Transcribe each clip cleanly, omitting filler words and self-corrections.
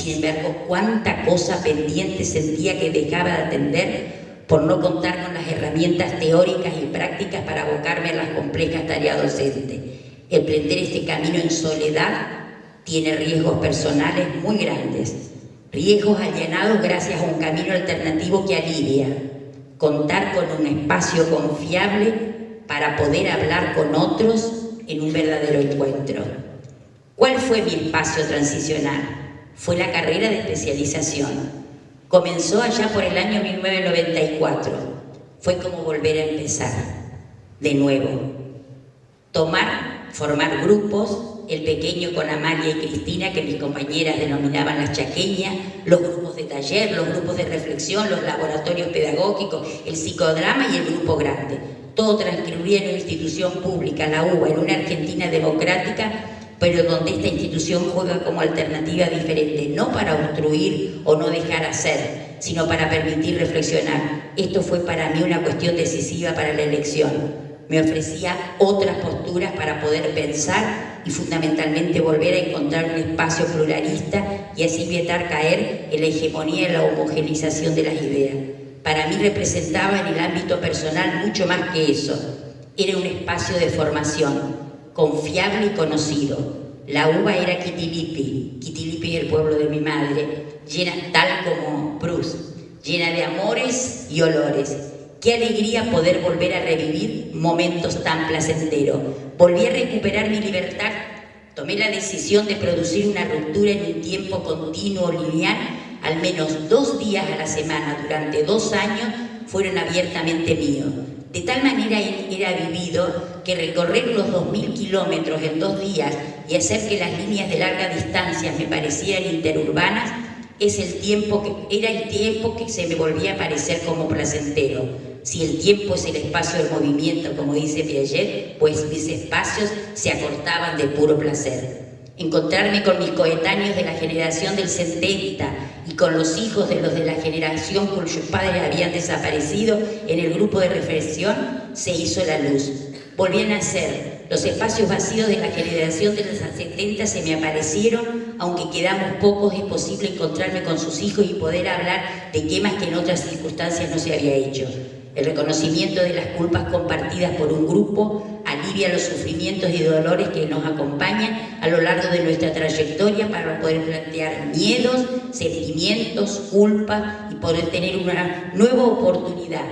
sin embargo, cuánta cosa pendiente sentía que dejaba de atender por no contar con las herramientas teóricas y prácticas para abocarme a las complejas tareas docentes. Emprender este camino en soledad tiene riesgos personales muy grandes, riesgos allanados gracias a un camino alternativo que alivia, contar con un espacio confiable para poder hablar con otros en un verdadero encuentro. ¿Cuál fue mi espacio transicional? Fue la carrera de especialización. Comenzó allá por el año 1994. Fue como volver a empezar, de nuevo. Formar grupos, el pequeño con Amalia y Cristina, que mis compañeras denominaban las chaqueñas, los grupos de taller, los grupos de reflexión, los laboratorios pedagógicos, el psicodrama y el grupo grande. Todo transcurría en una institución pública, la UBA, en una Argentina democrática, pero donde esta institución juega como alternativa diferente, no para obstruir o no dejar hacer, sino para permitir reflexionar. Esto fue para mí una cuestión decisiva para la elección. Me ofrecía otras posturas para poder pensar y fundamentalmente volver a encontrar un espacio pluralista y así evitar caer en la hegemonía y la homogenización de las ideas. Para mí representaba en el ámbito personal mucho más que eso. Era un espacio de formación, confiable y conocido. La UBA era Quitilipi, Quitilipi es el pueblo de mi madre, llena tal como Proust, llena de amores y olores. Qué alegría poder volver a revivir momentos tan placenteros. Volví a recuperar mi libertad. Tomé la decisión de producir una ruptura en un tiempo continuo, lineal. Al menos 2 días a la semana durante 2 años fueron abiertamente míos. De tal manera era vivido que recorrer los 2000 kilómetros en 2 días y hacer que las líneas de larga distancia me parecieran interurbanas era el tiempo que se me volvía a parecer como placentero. Si el tiempo es el espacio del movimiento, como dice Piaget, pues mis espacios se acortaban de puro placer. Encontrarme con mis coetáneos de la generación del 70 y con los hijos de los de la generación cuyos padres habían desaparecido en el grupo de reflexión, se hizo la luz. Volví a nacer. Los espacios vacíos de la generación de los 70 se me aparecieron, aunque quedamos pocos, es posible encontrarme con sus hijos y poder hablar de temas que en otras circunstancias no se había hecho. El reconocimiento de las culpas compartidas por un grupo alivia los sufrimientos y dolores que nos acompañan a lo largo de nuestra trayectoria para poder plantear miedos, sentimientos, culpas y poder tener una nueva oportunidad.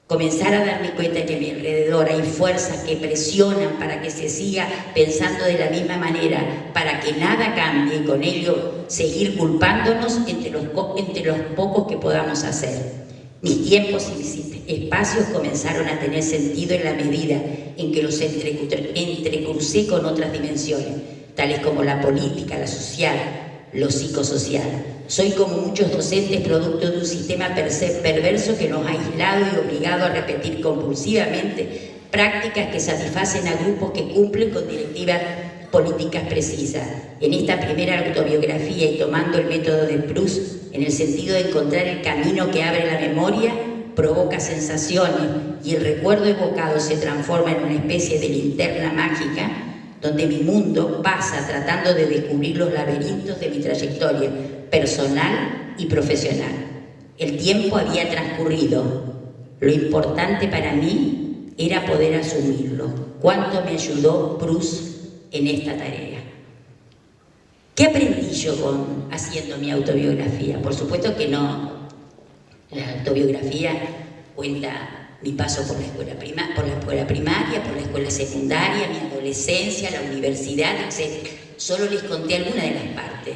Comenzar a darme cuenta que a mi alrededor hay fuerzas que presionan para que se siga pensando de la misma manera, para que nada cambie y con ello seguir culpándonos entre los pocos que podamos hacer. Mis tiempos y mis espacios comenzaron a tener sentido en la medida en que los entrecrucé con otras dimensiones, tales como la política, la social, lo psicosocial. Soy como muchos docentes producto de un sistema perverso que nos ha aislado y obligado a repetir compulsivamente prácticas que satisfacen a grupos que cumplen con directivas políticas precisas. En esta primera autobiografía y tomando el método de Proust, en el sentido de encontrar el camino que abre la memoria, provoca sensaciones y el recuerdo evocado se transforma en una especie de linterna mágica donde mi mundo pasa tratando de descubrir los laberintos de mi trayectoria personal y profesional. El tiempo había transcurrido. Lo importante para mí era poder asumirlo. ¿Cuánto me ayudó Proust en esta tarea? ¿Qué aprendí yo haciendo mi autobiografía? Por supuesto que no. La autobiografía cuenta mi paso por la escuela primaria, por la escuela secundaria, mi adolescencia, la universidad, etc. Solo les conté algunas de las partes.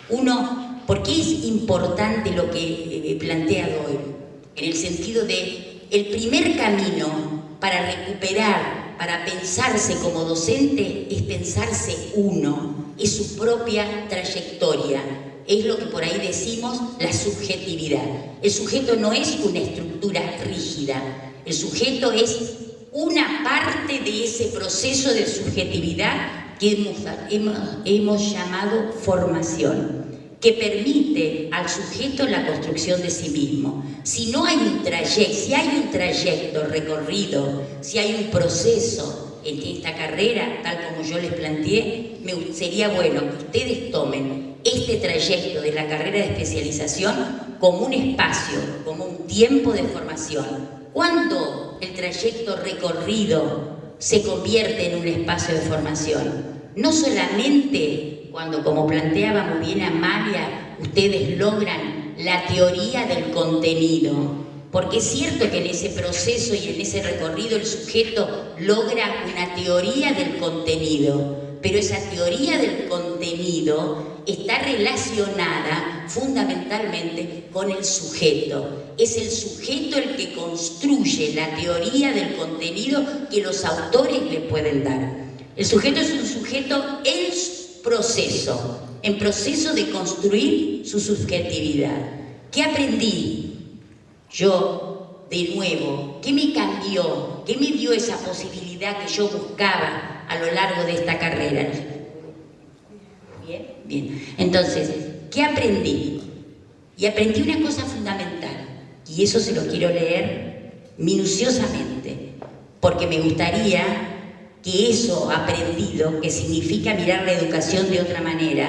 Uno, ¿por qué es importante lo que he planteado hoy? En el sentido de el primer camino para recuperar, para pensarse como docente, es pensarse uno, es su propia trayectoria. Es lo que por ahí decimos la subjetividad. El sujeto no es una estructura rígida. El sujeto es una parte de ese proceso de subjetividad que hemos llamado formación, que permite al sujeto la construcción de sí mismo. Si hay un trayecto recorrido, si hay un proceso en esta carrera, tal como yo les planteé, sería bueno que ustedes tomen este trayecto de la carrera de especialización como un espacio, como un tiempo de formación. ¿Cuándo el trayecto recorrido se convierte en un espacio de formación? No solamente cuando, como planteaba muy bien Amalia, ustedes logran la teoría del contenido, porque es cierto que en ese proceso y en ese recorrido el sujeto logra una teoría del contenido, pero esa teoría del contenido está relacionada fundamentalmente con el sujeto. Es el sujeto el que construye la teoría del contenido que los autores le pueden dar. El sujeto es un sujeto en proceso de construir su subjetividad. ¿Qué aprendí yo de nuevo? ¿Qué me cambió? ¿Qué me dio esa posibilidad que yo buscaba a lo largo de esta carrera? ¿Bien? Bien. Entonces, ¿qué aprendí? Y aprendí una cosa fundamental, y eso se lo quiero leer minuciosamente, porque me gustaría que eso aprendido, que significa mirar la educación de otra manera,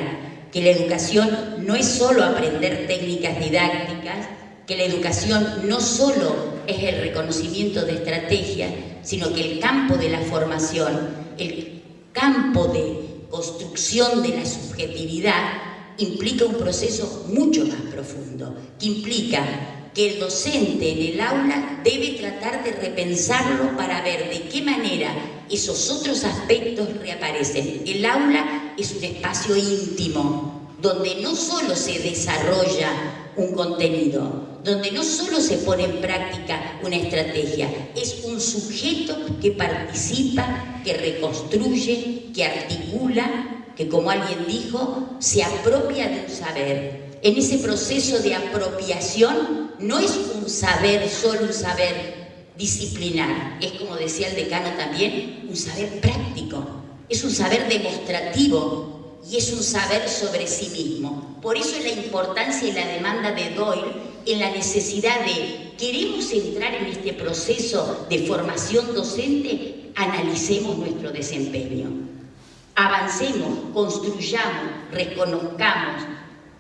que la educación no es solo aprender técnicas didácticas, que la educación no solo es el reconocimiento de estrategias, sino que el campo de la formación, el campo de construcción de la subjetividad, implica un proceso mucho más profundo, que implica que el docente en el aula debe tratar de repensarlo para ver de qué manera esos otros aspectos reaparecen. El aula es un espacio íntimo, donde no solo se desarrolla un contenido, donde no solo se pone en práctica una estrategia, es un sujeto que participa, que reconstruye, que articula, que, como alguien dijo, se apropia de un saber. En ese proceso de apropiación no es un saber, solo un saber disciplinar, es, como decía el decano también, un saber práctico, es un saber demostrativo y es un saber sobre sí mismo. Por eso es la importancia y la demanda de Doyle en la necesidad de, ¿queremos entrar en este proceso de formación docente? Analicemos nuestro desempeño, avancemos, construyamos, reconozcamos,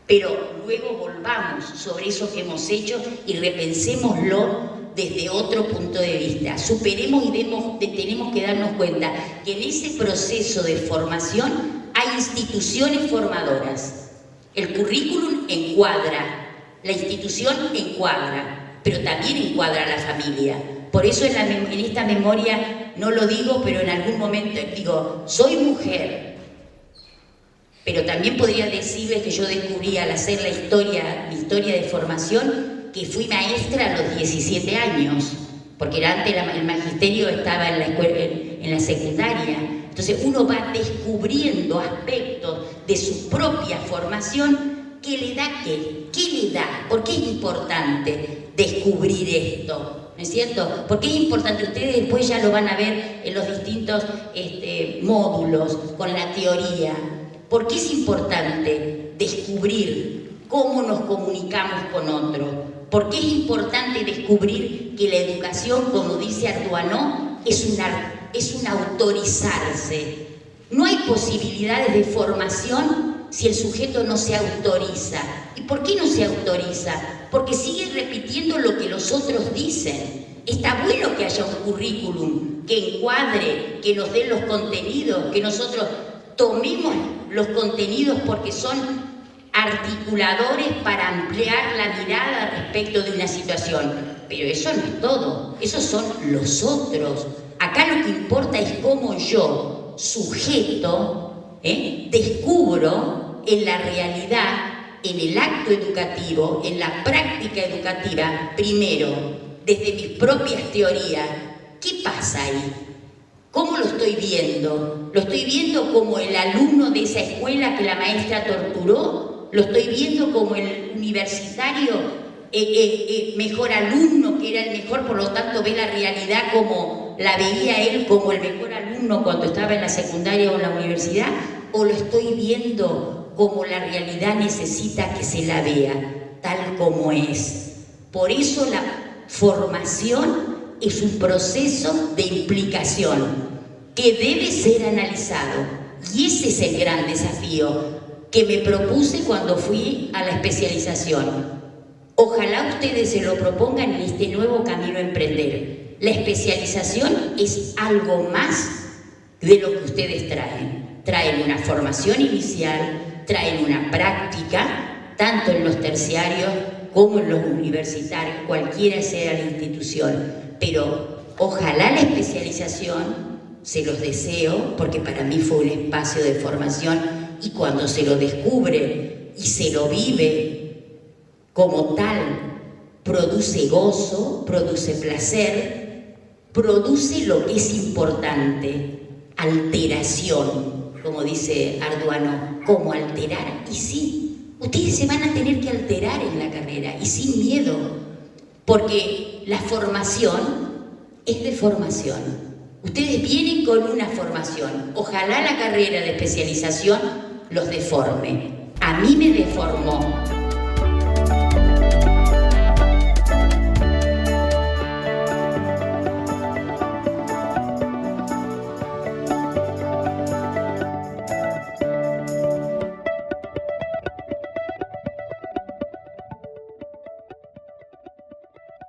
pero luego volvamos sobre eso que hemos hecho y repensémoslo desde otro punto de vista. Superemos y tenemos que darnos cuenta que en ese proceso de formación hay instituciones formadoras. El currículum encuadra, la institución encuadra, pero también encuadra a la familia. Por eso en esta memoria no lo digo, pero en algún momento digo, soy mujer, pero también podría decirles que yo descubrí al hacer mi historia de formación, que fui maestra a los 17 años, porque antes el magisterio estaba en la escuela, en la secundaria. Entonces uno va descubriendo aspectos de su propia formación. ¿Qué le da qué? ¿Qué le da? ¿Por qué es importante descubrir esto? ¿No es cierto? ¿Por qué es importante? Ustedes después ya lo van a ver en los distintos módulos, con la teoría. ¿Por qué es importante descubrir cómo nos comunicamos con otros? ¿Por qué es importante descubrir que la educación, como dice Arduino, es un autorizarse? No hay posibilidades de formación si el sujeto no se autoriza. ¿Y por qué no se autoriza? Porque sigue repitiendo lo que los otros dicen. Está bueno que haya un currículum que encuadre, que nos dé los contenidos, que nosotros tomemos los contenidos porque son articuladores para ampliar la mirada respecto de una situación. Pero eso no es todo, esos son los otros. Acá lo que importa es cómo yo, sujeto, descubro en la realidad, en el acto educativo, en la práctica educativa, primero, desde mis propias teorías, ¿qué pasa ahí? ¿Cómo lo estoy viendo? ¿Lo estoy viendo como el alumno de esa escuela que la maestra torturó? ¿Lo estoy viendo como el universitario mejor alumno, que era el mejor, por lo tanto ve la realidad como la veía él, como el mejor alumno cuando estaba en la secundaria o en la universidad? ¿O lo estoy viendo como la realidad necesita que se la vea, tal como es? Por eso la formación es un proceso de implicación. que debe ser analizado. Y ese es el gran desafío que me propuse cuando fui a la especialización. Ojalá ustedes se lo propongan en este nuevo camino a emprender. La especialización es algo más de lo que ustedes traen. Traen una formación inicial, traen una práctica, tanto en los terciarios como en los universitarios, cualquiera sea la institución. Pero ojalá la especialización, se los deseo, porque para mí fue un espacio de formación, y cuando se lo descubre y se lo vive como tal, produce gozo, produce placer, produce lo que es importante, alteración, como dice Arduano, ¿cómo alterar? Y sí, ustedes se van a tener que alterar en la carrera, y sin miedo, porque la formación es de formación. Ustedes vienen con una formación. Ojalá la carrera de especialización los deforme. A mí me deformó.